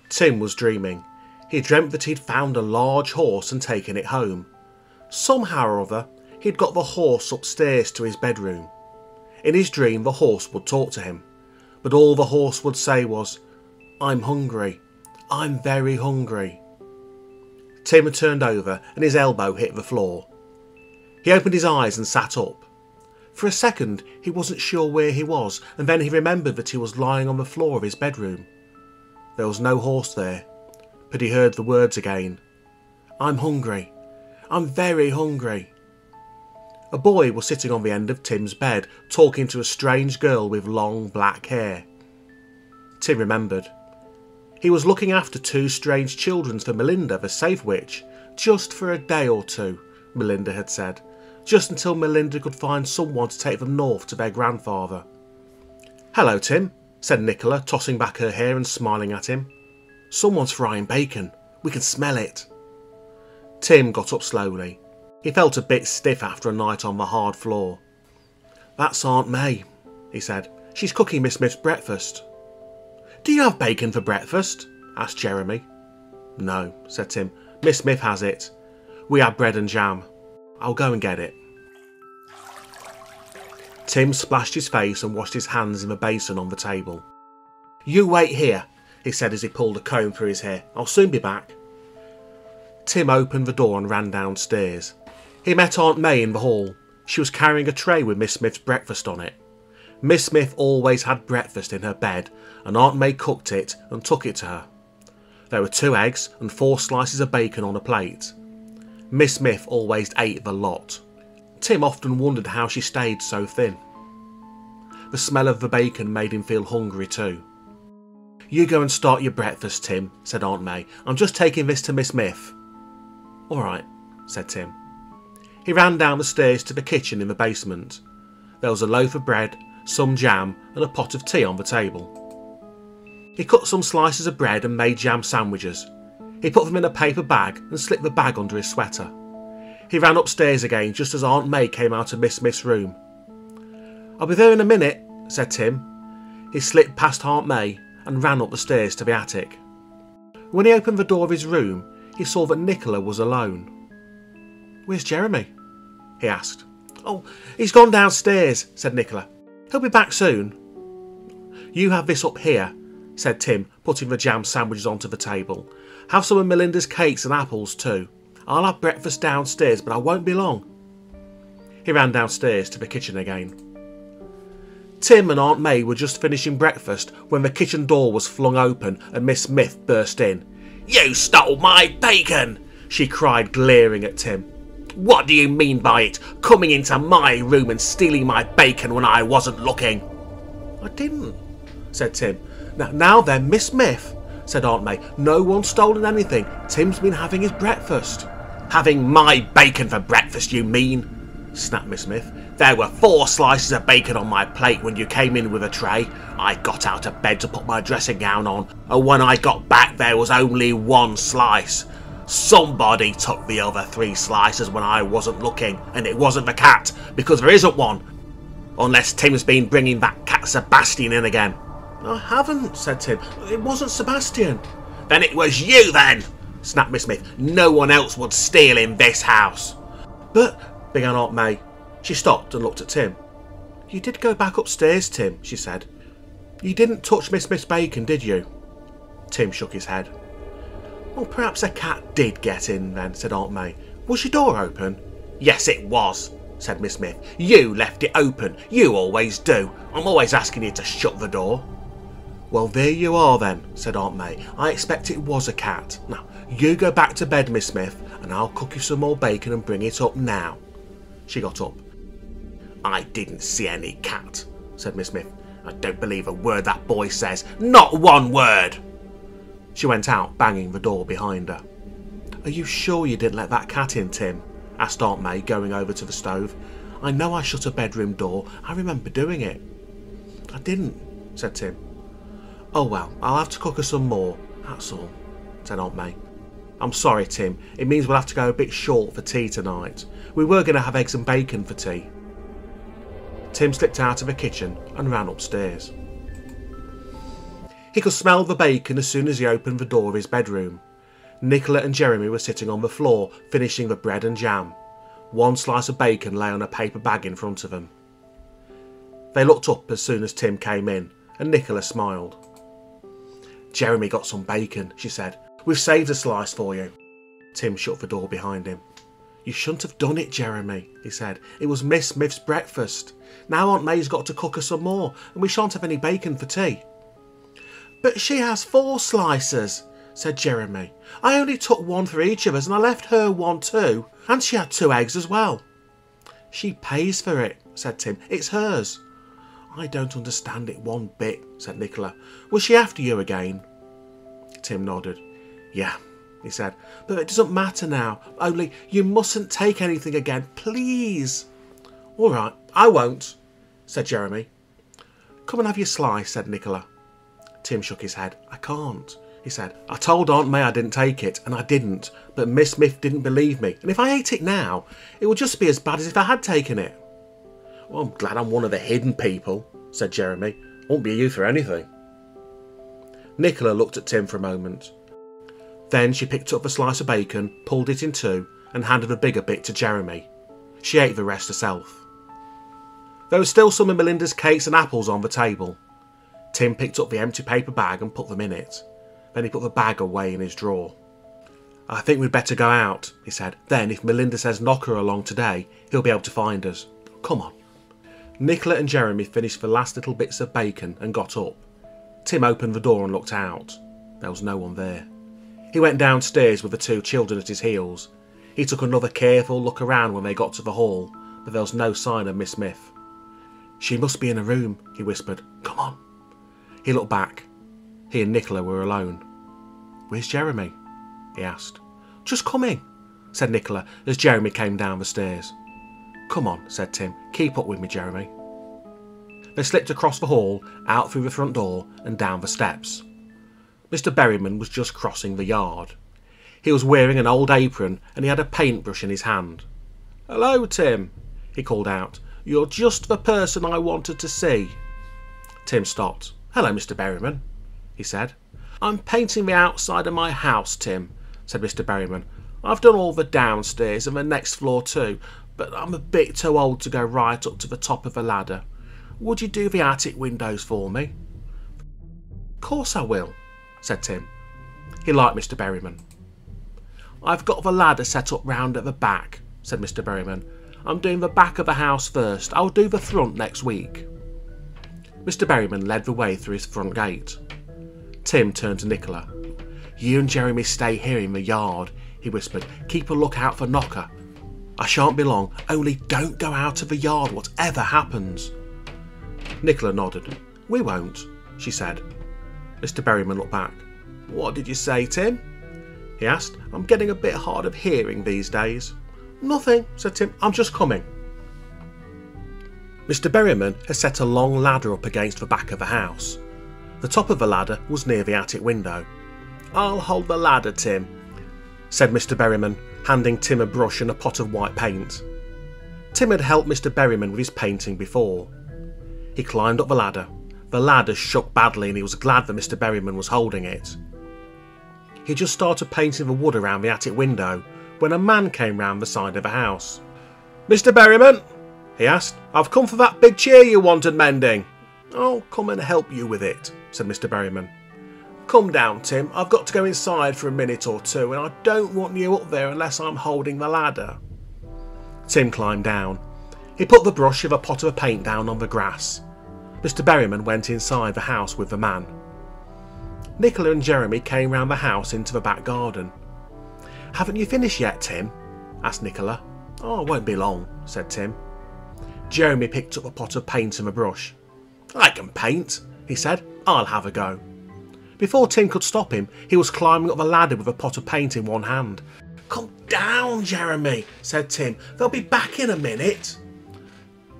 Tim was dreaming. He dreamt that he'd found a large horse and taken it home. Somehow or other, he'd got the horse upstairs to his bedroom. In his dream, the horse would talk to him, but all the horse would say was, "I'm hungry. I'm very hungry." Tim had turned over and his elbow hit the floor. He opened his eyes and sat up. For a second, he wasn't sure where he was, and then he remembered that he was lying on the floor of his bedroom. There was no horse there, but he heard the words again. "I'm hungry. I'm very hungry." A boy was sitting on the end of Tim's bed, talking to a strange girl with long black hair. Tim remembered. He was looking after two strange children for Melinda, the safe witch, just for a day or two, Melinda had said, just until Melinda could find someone to take them north to their grandfather. "Hello, Tim," said Nicola, tossing back her hair and smiling at him. "Someone's frying bacon. We can smell it." Tim got up slowly. He felt a bit stiff after a night on the hard floor. "That's Aunt May," he said. "She's cooking Miss Smith's breakfast." "Do you have bacon for breakfast?" asked Jeremy. "No," said Tim. "Miss Smith has it. We had bread and jam. I'll go and get it." Tim splashed his face and washed his hands in the basin on the table. "You wait here," he said as he pulled a comb through his hair. "I'll soon be back." Tim opened the door and ran downstairs. He met Aunt May in the hall. She was carrying a tray with Miss Smith's breakfast on it. Miss Smith always had breakfast in her bed, and Aunt May cooked it and took it to her. There were 2 eggs and 4 slices of bacon on a plate. Miss Smith always ate the lot. Tim often wondered how she stayed so thin. The smell of the bacon made him feel hungry too. "You go and start your breakfast, Tim," said Aunt May. "I'm just taking this to Miss Smith." "All right," said Tim. He ran down the stairs to the kitchen in the basement. There was a loaf of bread, some jam and a pot of tea on the table. He cut some slices of bread and made jam sandwiches. He put them in a paper bag and slipped the bag under his sweater. He ran upstairs again just as Aunt May came out of Miss Smith's room. "I'll be there in a minute," said Tim. He slipped past Aunt May and ran up the stairs to the attic. When he opened the door of his room, he saw that Nicola was alone. "Where's Jeremy?" he asked. "Oh, he's gone downstairs," said Nicola. "He'll be back soon." "You have this up here," said Tim, putting the jam sandwiches onto the table. "Have some of Melinda's cakes and apples too. I'll have breakfast downstairs, but I won't be long." He ran downstairs to the kitchen again. Tim and Aunt May were just finishing breakfast when the kitchen door was flung open and Miss Smith burst in. "You stole my bacon!" she cried, glaring at Tim. "What do you mean by it, coming into my room and stealing my bacon when I wasn't looking?" "I didn't," said Tim. Now then, Miss Smith," said Aunt May. "No one's stolen anything. Tim's been having his breakfast." "Having my bacon for breakfast, you mean?" snapped Miss Smith. "There were 4 slices of bacon on my plate when you came in with a tray. I got out of bed to put my dressing gown on, and when I got back there was only 1 slice. Somebody took the other 3 slices when I wasn't looking, and it wasn't the cat, because there isn't one. Unless Tim's been bringing that cat Sebastian in again." "I haven't," said Tim. "It wasn't Sebastian." "Then it was you then," snapped Miss Smith. "No one else would steal in this house." "But," began Aunt May. She stopped and looked at Tim. "You did go back upstairs, Tim," she said. "You didn't touch Miss Smith's bacon, did you?" Tim shook his head. "Well, perhaps a cat did get in then," said Aunt May. "Was your door open?" "Yes, it was," said Miss Smith. "You left it open. You always do. I'm always asking you to shut the door." "Well, there you are then," said Aunt May. "I expect it was a cat. Now, you go back to bed, Miss Smith, and I'll cook you some more bacon and bring it up now." She got up. "I didn't see any cat," said Miss Smith. "I don't believe a word that boy says. Not one word." She went out, banging the door behind her. "Are you sure you didn't let that cat in, Tim?" asked Aunt May, going over to the stove. "I know I shut a bedroom door. I remember doing it." "I didn't," said Tim. "Oh well, I'll have to cook her some more, that's all," said Aunt May. "I'm sorry, Tim. It means we'll have to go a bit short for tea tonight. We were going to have eggs and bacon for tea." Tim slipped out of the kitchen and ran upstairs. He could smell the bacon as soon as he opened the door of his bedroom. Nicola and Jeremy were sitting on the floor, finishing the bread and jam. One slice of bacon lay on a paper bag in front of them. They looked up as soon as Tim came in, and Nicola smiled. "Jeremy got some bacon," she said. "We've saved a slice for you." Tim shut the door behind him. "You shouldn't have done it, Jeremy," he said. "It was Miss Smith's breakfast. Now Aunt May's got to cook us some more, and we shan't have any bacon for tea." "But she has 4 slices," said Jeremy. "I only took one for each of us, and I left her one too, and she had 2 eggs as well." "She pays for it," said Tim. "It's hers." "I don't understand it one bit," said Nicola. "Was she after you again?" Tim nodded. "Yeah," he said, "but it doesn't matter now. Only you mustn't take anything again, please." "All right, I won't," said Jeremy. "Come and have your slice," said Nicola. Tim shook his head. "I can't," he said. "I told Aunt May I didn't take it, and I didn't, but Miss Smith didn't believe me, and if I ate it now, it would just be as bad as if I had taken it." "Well, I'm glad I'm one of the hidden people," said Jeremy. "Won't be you for anything." Nicola looked at Tim for a moment. Then she picked up a slice of bacon, pulled it in 2, and handed a bigger bit to Jeremy. She ate the rest herself. There was still some of Melinda's cakes and apples on the table. Tim picked up the empty paper bag and put them in it. Then he put the bag away in his drawer. "I think we'd better go out," he said. "Then, if Melinda says knock her along today, he'll be able to find us. Come on." Nicola and Jeremy finished the last little bits of bacon and got up. Tim opened the door and looked out. There was no one there. He went downstairs with the 2 children at his heels. He took another careful look around when they got to the hall, but there was no sign of Miss Smith. "She must be in a room," he whispered. "Come on." He looked back. He and Nicola were alone. "Where's Jeremy?" he asked. "Just coming," said Nicola as Jeremy came down the stairs. "Come on," said Tim. "Keep up with me, Jeremy." They slipped across the hall, out through the front door and down the steps. Mr. Berryman was just crossing the yard. He was wearing an old apron and he had a paintbrush in his hand. "Hello, Tim," he called out. "You're just the person I wanted to see." Tim stopped. "Hello, Mr. Berryman," he said. "I'm painting the outside of my house, Tim," said Mr. Berryman. "I've done all the downstairs and the next floor too, but I'm a bit too old to go right up to the top of the ladder. Would you do the attic windows for me?" "Of course I will," said Tim. He liked Mr. Berryman. "I've got the ladder set up round at the back," said Mr. Berryman. "I'm doing the back of the house first. I'll do the front next week." Mr. Berryman led the way through his front gate. Tim turned to Nicola. "You and Jeremy stay here in the yard," he whispered. "Keep a lookout for Knocker. I shan't be long, only don't go out of the yard whatever happens." Nicola nodded. "We won't," she said. Mr. Berryman looked back. "What did you say, Tim?" he asked. "I'm getting a bit hard of hearing these days." "Nothing," said Tim. "I'm just coming." Mr. Berryman had set a long ladder up against the back of the house. The top of the ladder was near the attic window. "I'll hold the ladder, Tim," said Mr. Berryman, handing Tim a brush and a pot of white paint. Tim had helped Mr. Berryman with his painting before. He climbed up the ladder. The ladder shook badly and he was glad that Mr. Berryman was holding it. He just started painting the wood around the attic window when a man came round the side of the house. "Mr. Berryman," he asked, "I've come for that big chair you wanted mending." "I'll come and help you with it," said Mr. Berryman. "Come down, Tim. I've got to go inside for a minute or two and I don't want you up there unless I'm holding the ladder." Tim climbed down. He put the brush of a pot of paint down on the grass. Mr. Berryman went inside the house with the man. Nicola and Jeremy came round the house into the back garden. "Haven't you finished yet, Tim?" asked Nicola. "Oh, it won't be long," said Tim. Jeremy picked up a pot of paint and a brush. "I can paint," he said. "I'll have a go." Before Tim could stop him, he was climbing up the ladder with a pot of paint in one hand. "Come down, Jeremy," said Tim. "They'll be back in a minute."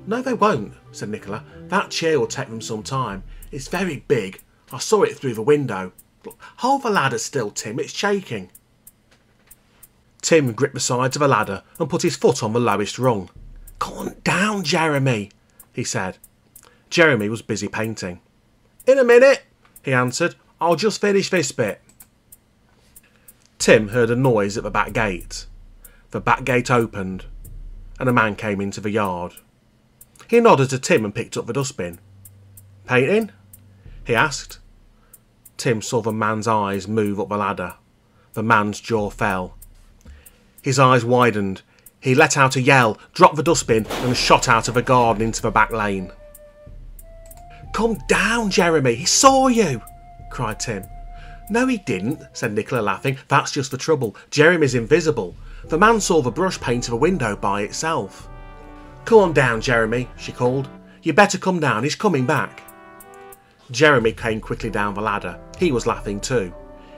"No, they won't," said Nicola. "That chair will take them some time. It's very big. I saw it through the window. Look, hold the ladder still, Tim. It's shaking." Tim gripped the sides of the ladder and put his foot on the lowest rung. "Come on down, Jeremy," he said. Jeremy was busy painting. "In a minute," he answered. I'll just finish this bit. Tim heard a noise at the back gate. The back gate opened, and a man came into the yard. He nodded to Tim and picked up the dustbin. Painting? He asked. Tim saw the man's eyes move up the ladder. The man's jaw fell. His eyes widened. He let out a yell, dropped the dustbin and shot out of the garden into the back lane. Come down, Jeremy, he saw you, cried Tim. No, he didn't, said Nicola, laughing. That's just the trouble. Jeremy's invisible. The man saw the brush paint of a window by itself. Come on down, Jeremy, she called. You better come down, he's coming back. Jeremy came quickly down the ladder. He was laughing too.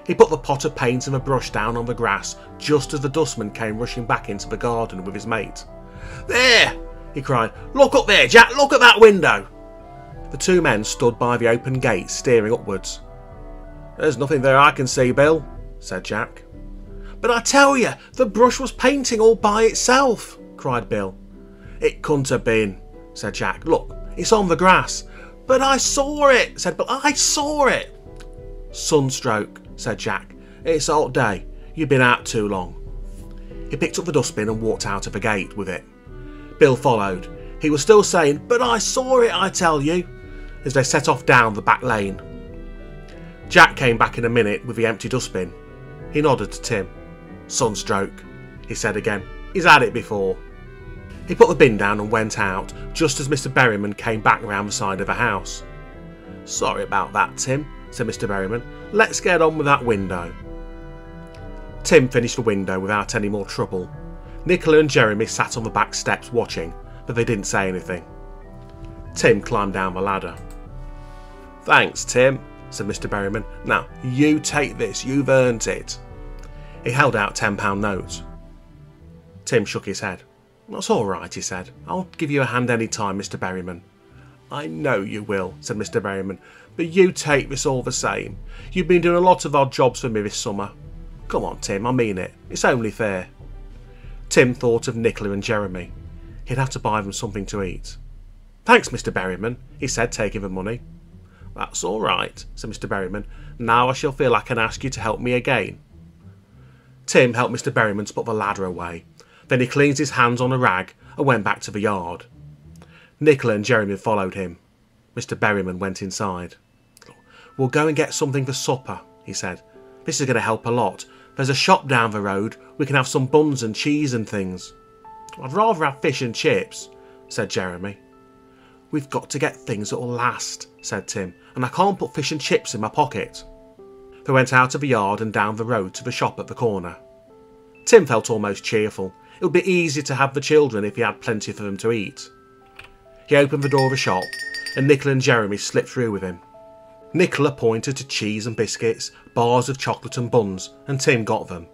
He put the pot of paint and the brush down on the grass just as the dustman came rushing back into the garden with his mate. There! He cried. Look up there, Jack, look at that window! The two men stood by the open gate, staring upwards. There's nothing there I can see, Bill, said Jack. But I tell you, the brush was painting all by itself, cried Bill. It couldn't have been, said Jack. Look, it's on the grass. But I saw it, said Bill. I saw it. Sunstroke, said Jack. It's a hot day. You've been out too long. He picked up the dustbin and walked out of the gate with it. Bill followed. He was still saying, but I saw it, I tell you, as they set off down the back lane. Jack came back in a minute with the empty dustbin. He nodded to Tim. Sunstroke, he said again. He's had it before. He put the bin down and went out, just as Mr. Berryman came back round the side of the house. Sorry about that, Tim, said Mr. Berryman. Let's get on with that window. Tim finished the window without any more trouble. Nicola and Jeremy sat on the back steps watching, but they didn't say anything. Tim climbed down the ladder. Thanks, Tim, said Mr. Berryman. Now, you take this, you've earned it. He held out £10 notes. Tim shook his head. That's all right, he said. I'll give you a hand any time, Mr. Berryman. I know you will, said Mr. Berryman, but you take this all the same. You've been doing a lot of odd jobs for me this summer. Come on, Tim, I mean it. It's only fair. Tim thought of Nicola and Jeremy. He'd have to buy them something to eat. Thanks, Mr. Berryman, he said, taking the money. That's all right, said Mr. Berryman. Now I shall feel I can ask you to help me again. Tim helped Mr. Berryman to put the ladder away. Then he cleaned his hands on a rag and went back to the yard. Nicola and Jeremy followed him. Mr. Berryman went inside. We'll go and get something for supper, he said. This is going to help a lot. There's a shop down the road. We can have some buns and cheese and things. I'd rather have fish and chips, said Jeremy. We've got to get things that will last, said Tim, and I can't put fish and chips in my pocket. They went out of the yard and down the road to the shop at the corner. Tim felt almost cheerful. It would be easy to have the children if he had plenty for them to eat. He opened the door of the shop, and Nicola and Jeremy slipped through with him. Nicola pointed to cheese and biscuits, bars of chocolate and buns, and Tim got them.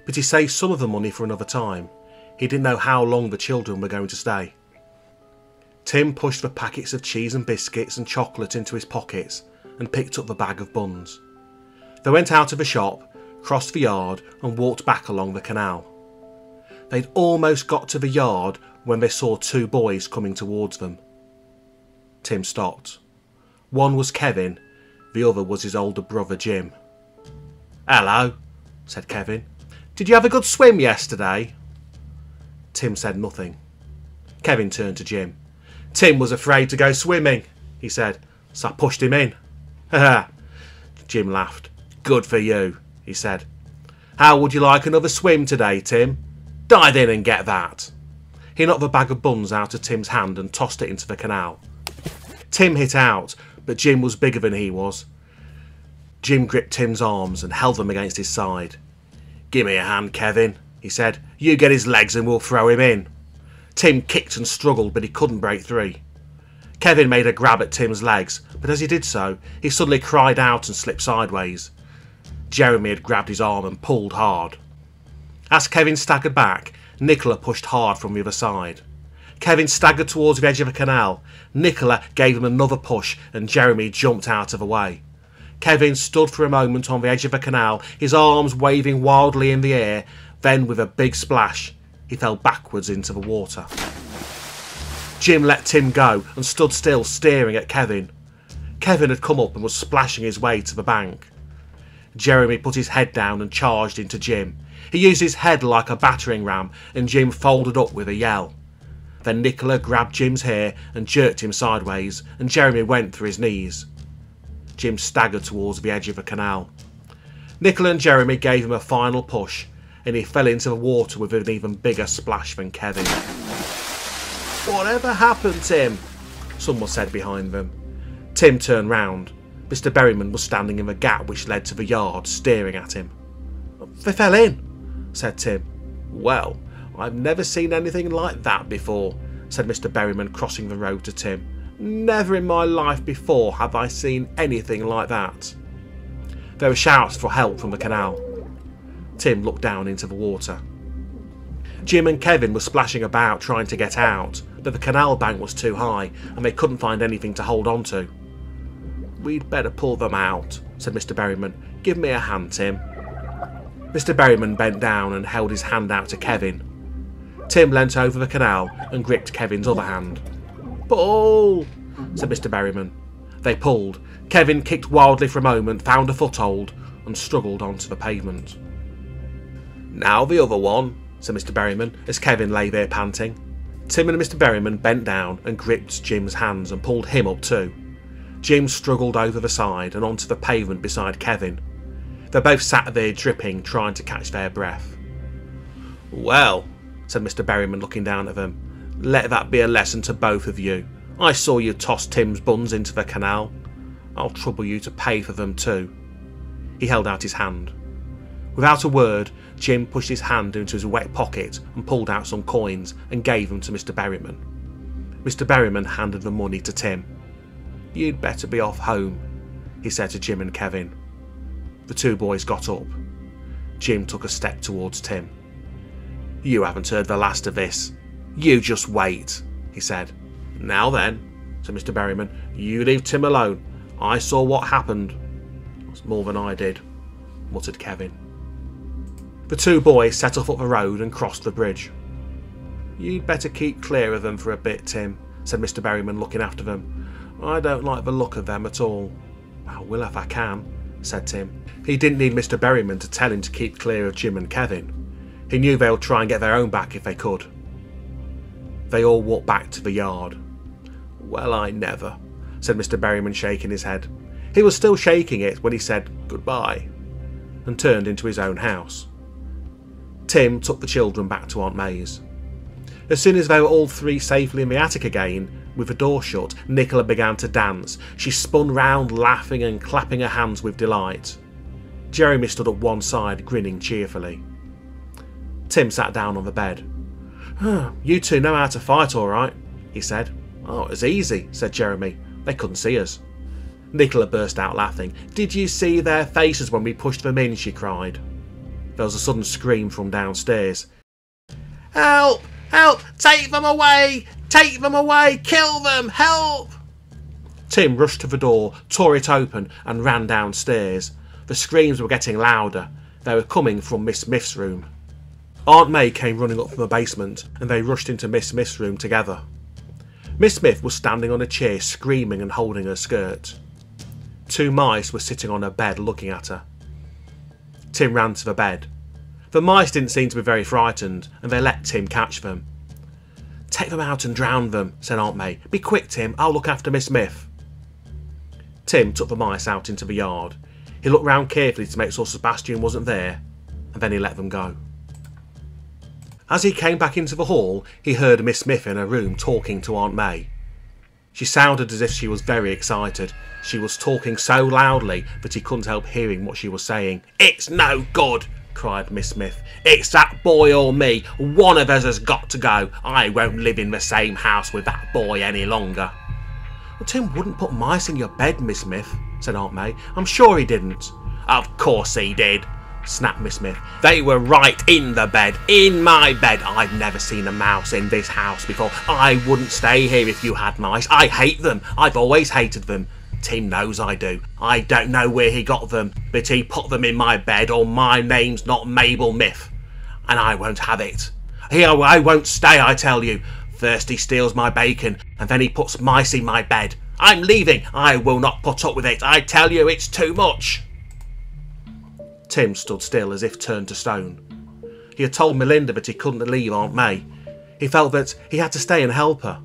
But he saved some of the money for another time. He didn't know how long the children were going to stay. Tim pushed the packets of cheese and biscuits and chocolate into his pockets and picked up the bag of buns. They went out of the shop, crossed the yard and walked back along the canal. They'd almost got to the yard when they saw two boys coming towards them. Tim stopped. One was Kevin, the other was his older brother Jim. Hello, said Kevin. Did you have a good swim yesterday? Tim said nothing. Kevin turned to Jim. Tim was afraid to go swimming, he said, so I pushed him in. Ha! Jim laughed. Good for you, he said. How would you like another swim today, Tim? Dive in and get that. He knocked the bag of buns out of Tim's hand and tossed it into the canal. Tim hit out, but Jim was bigger than he was. Jim gripped Tim's arms and held them against his side. Give me a hand, Kevin, he said. You get his legs and we'll throw him in. Tim kicked and struggled, but he couldn't break free. Kevin made a grab at Tim's legs, but as he did so, he suddenly cried out and slipped sideways. Jeremy had grabbed his arm and pulled hard. As Kevin staggered back, Nicola pushed hard from the other side. Kevin staggered towards the edge of the canal. Nicola gave him another push and Jeremy jumped out of the way. Kevin stood for a moment on the edge of the canal, his arms waving wildly in the air. Then, with a big splash, he fell backwards into the water. Jim let Tim go and stood still, staring at Kevin. Kevin had come up and was splashing his way to the bank. Jeremy put his head down and charged into Jim. He used his head like a battering ram and Jim folded up with a yell. Then Nicola grabbed Jim's hair and jerked him sideways and Jeremy went for his knees. Jim staggered towards the edge of the canal. Nicola and Jeremy gave him a final push and he fell into the water with an even bigger splash than Kevin. "Whatever happened, Tim?" someone said behind them. Tim turned round. Mr. Berryman was standing in the gap which led to the yard, staring at him. "They fell in," said Tim. "Well, I've never seen anything like that before," said Mr. Berryman, crossing the road to Tim. "Never in my life before have I seen anything like that." There were shouts for help from the canal. Tim looked down into the water. Jim and Kevin were splashing about trying to get out, but the canal bank was too high and they couldn't find anything to hold on to. "We'd better pull them out," said Mr. Berryman. "Give me a hand, Tim." Mr. Berryman bent down and held his hand out to Kevin. Tim leant over the canal and gripped Kevin's other hand. "Pull!" said Mr. Berryman. They pulled. Kevin kicked wildly for a moment, found a foothold, and struggled onto the pavement. "Now the other one," said Mr. Berryman, as Kevin lay there panting. Tim and Mr. Berryman bent down and gripped Jim's hands and pulled him up too. Jim struggled over the side and onto the pavement beside Kevin. They both sat there dripping, trying to catch their breath. "Well," said Mr. Berryman, looking down at them, "let that be a lesson to both of you. I saw you toss Tim's buns into the canal. I'll trouble you to pay for them too." He held out his hand. Without a word, Jim pushed his hand into his wet pocket and pulled out some coins and gave them to Mr. Berryman. Mr. Berryman handed the money to Tim. "You'd better be off home," he said to Jim and Kevin. The two boys got up. Jim took a step towards Tim. "You haven't heard the last of this. You just wait," he said. "Now then," said Mr. Berryman, "you leave Tim alone. I saw what happened." "That's more than I did," muttered Kevin. The two boys set off up the road and crossed the bridge. "You'd better keep clear of them for a bit, Tim," said Mr. Berryman, looking after them. "I don't like the look of them at all." "I will if I can," said Tim. He didn't need Mr. Berryman to tell him to keep clear of Jim and Kevin. He knew they would try and get their own back if they could. They all walked back to the yard. "Well, I never," said Mr. Berryman, shaking his head. He was still shaking it when he said goodbye and turned into his own house. Tim took the children back to Aunt May's. As soon as they were all three safely in the attic again, with the door shut, Nicola began to dance. She spun round, laughing and clapping her hands with delight. Jeremy stood at one side, grinning cheerfully. Tim sat down on the bed. "You two know how to fight all right," he said. "Oh, it was easy," said Jeremy. "They couldn't see us." Nicola burst out laughing. "Did you see their faces when we pushed them in?" she cried. There was a sudden scream from downstairs. "Help! Help! Take them away! Take them away! Kill them! Help!" Tim rushed to the door, tore it open and ran downstairs. The screams were getting louder. They were coming from Miss Smith's room. Aunt May came running up from the basement and they rushed into Miss Smith's room together. Miss Smith was standing on a chair screaming and holding her skirt. Two mice were sitting on her bed looking at her. Tim ran to the bed. The mice didn't seem to be very frightened and they let Tim catch them. "Take them out and drown them," said Aunt May. "Be quick, Tim, I'll look after Miss Smith." Tim took the mice out into the yard. He looked round carefully to make sure Sebastian wasn't there, and then he let them go. As he came back into the hall, he heard Miss Smith in her room talking to Aunt May. She sounded as if she was very excited. She was talking so loudly that he couldn't help hearing what she was saying. "It's no good," cried Miss Smith. "It's that boy or me. One of us has got to go. I won't live in the same house with that boy any longer." "Well, Tim wouldn't put mice in your bed, Miss Smith," said Aunt May. "I'm sure he didn't." "Of course he did," snapped Miss Smith. "They were right in the bed, in my bed. I've never seen a mouse in this house before. I wouldn't stay here if you had mice. I hate them. I've always hated them. Tim knows I do. I don't know where he got them, but he put them in my bed or my name's not Mabel Myth. And I won't have it. I won't stay, I tell you. First he steals my bacon, and then he puts mice in my bed. I'm leaving. I will not put up with it. I tell you, it's too much. Tim stood still as if turned to stone. He had told Melinda that he couldn't leave Aunt May. He felt that he had to stay and help her.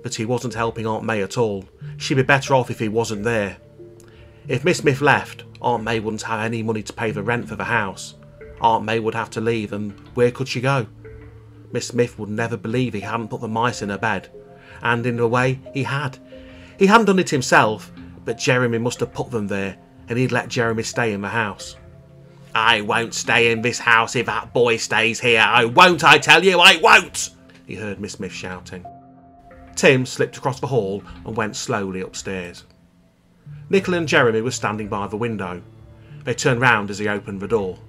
But he wasn't helping Aunt May at all. She'd be better off if he wasn't there. If Miss Smith left, Aunt May wouldn't have any money to pay the rent for the house. Aunt May would have to leave, and where could she go? Miss Smith would never believe he hadn't put the mice in her bed. And in a way, he had. He hadn't done it himself, but Jeremy must have put them there, and he'd let Jeremy stay in the house. I won't stay in this house if that boy stays here. I won't, I tell you, I won't! He heard Miss Smith shouting. Tim slipped across the hall and went slowly upstairs. Nicola and Jeremy were standing by the window. They turned round as he opened the door.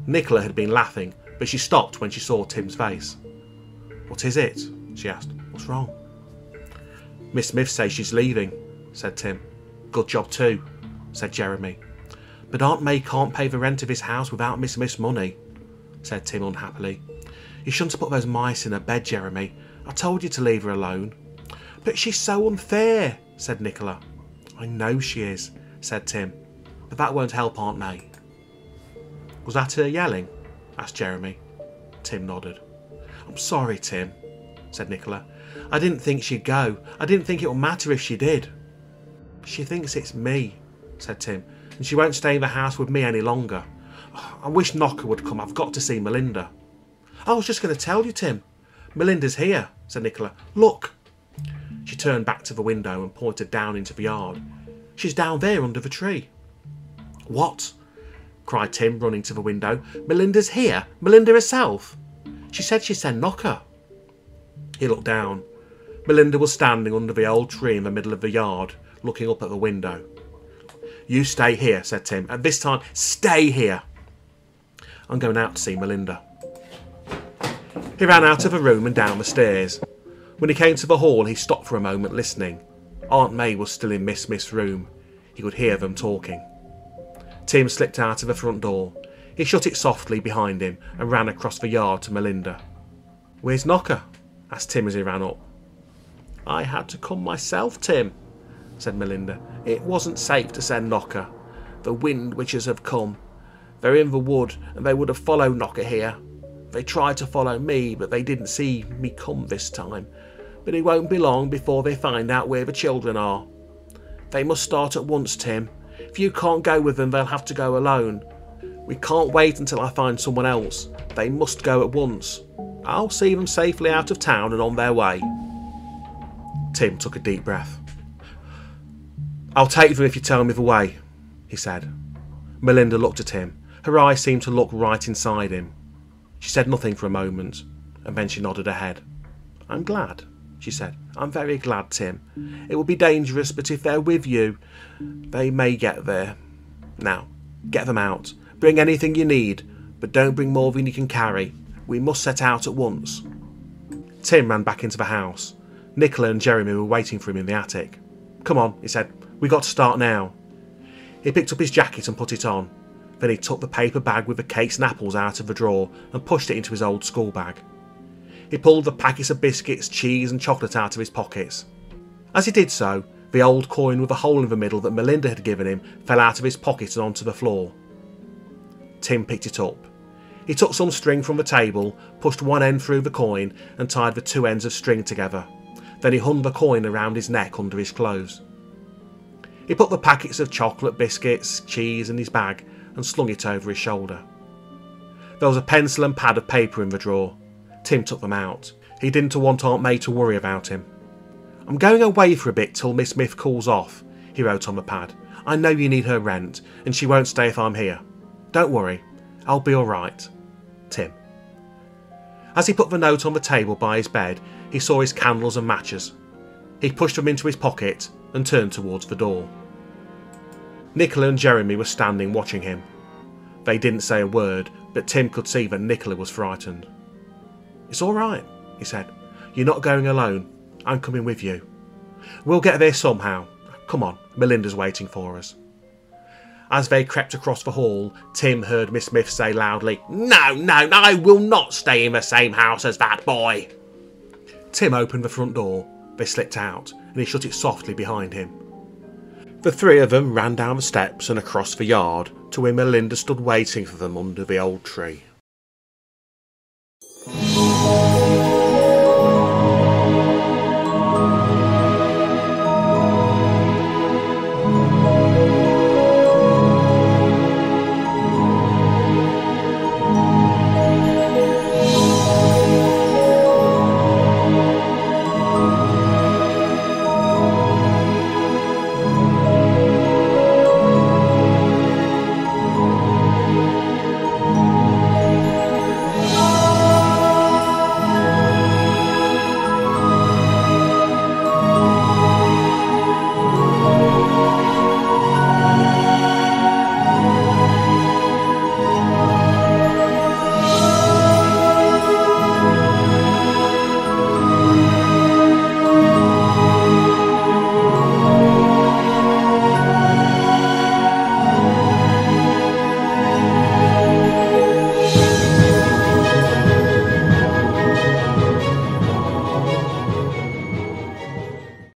Nicola had been laughing, but she stopped when she saw Tim's face. What is it? She asked. What's wrong? Miss Smith says she's leaving, said Tim. Good job too, said Jeremy. But Aunt May can't pay the rent of his house without Miss Smith's money, said Tim unhappily. You shouldn't have put those mice in her bed, Jeremy. I told you to leave her alone. But she's so unfair, said Nicola. I know she is, said Tim. But that won't help Aunt May. Was that her yelling? Asked Jeremy. Tim nodded. I'm sorry, Tim, said Nicola. I didn't think she'd go. I didn't think it would matter if she did. She thinks it's me, said Tim, and she won't stay in the house with me any longer. I wish Knocker would come. I've got to see Melinda. I was just going to tell you, Tim. Melinda's here, said Nicola. Look. She turned back to the window and pointed down into the yard. She's down there under the tree. What? Cried Tim, running to the window. Melinda's here? Melinda herself? She said she'd send Knocker. He looked down. Melinda was standing under the old tree in the middle of the yard, looking up at the window. You stay here, said Tim. And this time, stay here. I'm going out to see Melinda. He ran out of the room and down the stairs. When he came to the hall, he stopped for a moment listening. Aunt May was still in Miss Smith's room. He could hear them talking. Tim slipped out of the front door. He shut it softly behind him and ran across the yard to Melinda. Where's Knocker? Asked Tim as he ran up. I had to come myself, Tim, said Melinda. It wasn't safe to send Knocker. The wind witches have come. They're in the wood and they would have followed Knocker here. They tried to follow me, but they didn't see me come this time. But it won't be long before they find out where the children are. They must start at once, Tim. If you can't go with them, they'll have to go alone. We can't wait until I find someone else. They must go at once. I'll see them safely out of town and on their way. Tim took a deep breath. I'll take them if you tell me the way, he said. Melinda looked at him. Her eyes seemed to look right inside him. She said nothing for a moment, and then she nodded her head. I'm glad, she said. I'm very glad, Tim. It will be dangerous, but if they're with you, they may get there. Now, get them out. Bring anything you need, but don't bring more than you can carry. We must set out at once. Tim ran back into the house. Nicola and Jeremy were waiting for him in the attic. Come on, he said. We've got to start now. He picked up his jacket and put it on. Then he took the paper bag with the cakes and apples out of the drawer and pushed it into his old school bag. He pulled the packets of biscuits, cheese and chocolate out of his pockets. As he did so, the old coin with a hole in the middle that Melinda had given him fell out of his pocket and onto the floor. Tim picked it up. He took some string from the table, pushed one end through the coin and tied the two ends of string together. Then he hung the coin around his neck under his clothes. He put the packets of chocolate, biscuits, cheese in his bag and slung it over his shoulder. There was a pencil and pad of paper in the drawer. Tim took them out. He didn't want Aunt May to worry about him. I'm going away for a bit till Miss Smith cools off, he wrote on the pad. I know you need her rent, and she won't stay if I'm here. Don't worry, I'll be all right. Tim. As he put the note on the table by his bed, he saw his candles and matches. He pushed them into his pocket and turned towards the door. Nicola and Jeremy were standing watching him. They didn't say a word, but Tim could see that Nicola was frightened. It's all right, he said. You're not going alone. I'm coming with you. We'll get there somehow. Come on, Melinda's waiting for us. As they crept across the hall, Tim heard Miss Smith say loudly, No, I will not stay in the same house as that boy. Tim opened the front door. They slipped out, and he shut it softly behind him. The three of them ran down the steps and across the yard to where Melinda stood waiting for them under the old tree.